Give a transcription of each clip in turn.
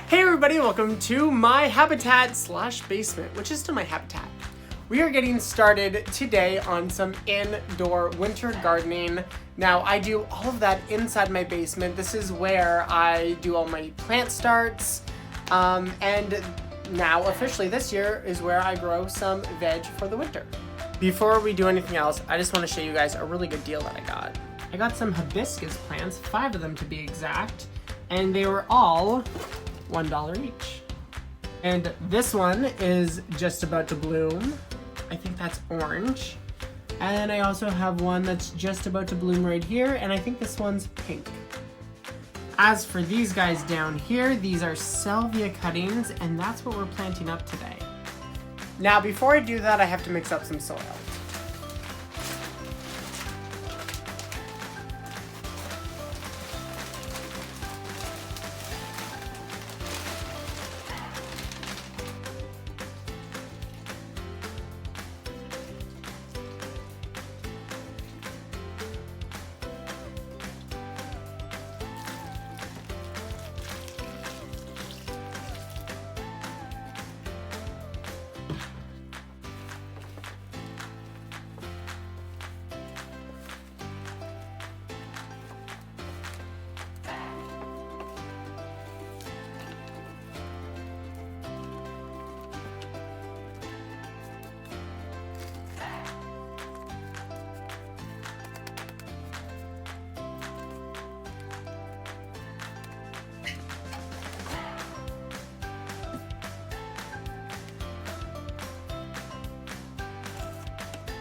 Hey everybody, welcome to my habitat slash basement, which is still my habitat. We are getting started today on some indoor winter gardening. Now I do all of that inside my basement. This is where I do all my plant starts. And now officially this year is where I grow some veg for the winter. Before we do anything else, I just want to show you guys a really good deal that I got. I got some hibiscus plants, 5 of them to be exact, and they were all $1 each. And this one is just about to bloom. I think that's orange. And I also have one that's just about to bloom right here, and I think this one's pink. As for these guys down here, these are salvia cuttings, and that's what we're planting up today. Now, before I do that, I have to mix up some soil.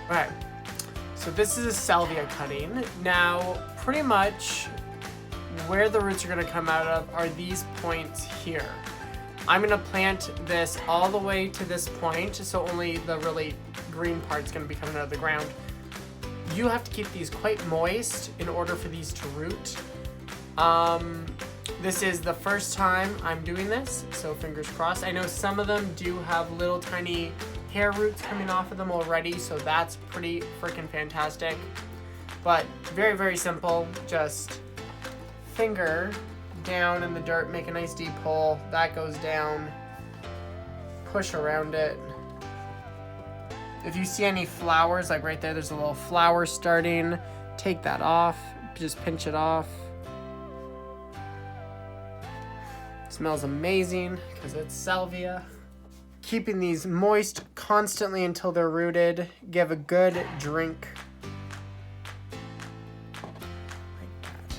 Alright, so this is a salvia cutting. Now, pretty much where the roots are going to come out of are these points here. I'm going to plant this all the way to this point, so only the really green part's going to be coming out of the ground. You have to keep these quite moist in order for these to root. This is the first time I'm doing this, so fingers crossed. I know some of them do have little tiny hair roots coming off of them already, so that's pretty freaking fantastic. But very, very simple. Just finger down in the dirt, make a nice deep hole. That goes down. Push around it. If you see any flowers, like right there's a little flower starting, take that off. Just pinch it off. Smells amazing because it's salvia. Keeping these moist constantly until they're rooted. Give a good drink. Like that.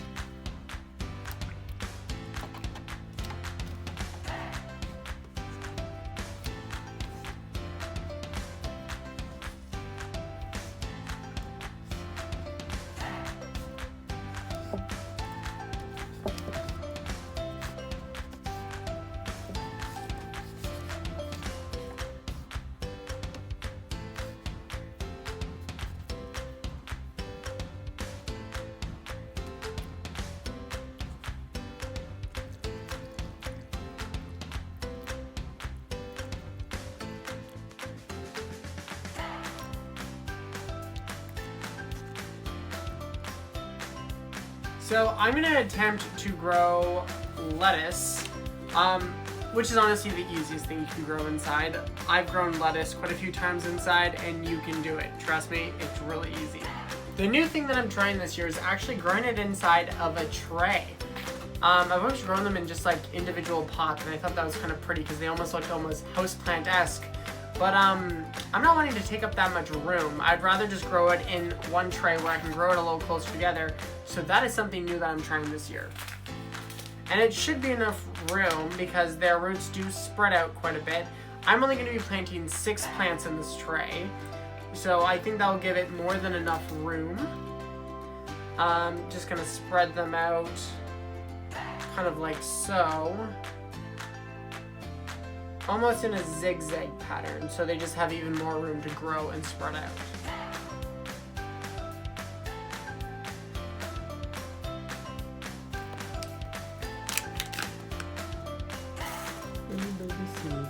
So I'm going to attempt to grow lettuce, which is honestly the easiest thing you can grow inside. I've grown lettuce quite a few times inside, and you can do it. Trust me, it's really easy. The new thing that I'm trying this year is actually growing it inside of a tray. I've always grown them in just like individual pots, and I thought that was kind of pretty because they almost looked almost houseplant-esque. But I'm not wanting to take up that much room. I'd rather just grow it in one tray where I can grow it a little closer together. So that is something new that I'm trying this year. And it should be enough room because their roots do spread out quite a bit. I'm only going to be planting 6 plants in this tray. So I think that'll give it more than enough room. Just going to spread them out kind of like so. Almost in a zigzag pattern, so they just have even more room to grow and spread out. Baby seeds.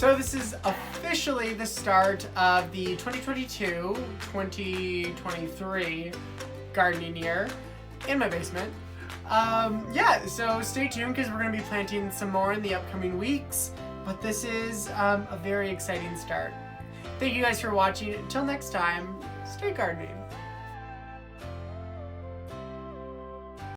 So this is officially the start of the 2022-2023 gardening year in my basement. Yeah, so stay tuned because we're going to be planting some more in the upcoming weeks, but this is a very exciting start. Thank you guys for watching. Until next time, stay gardening.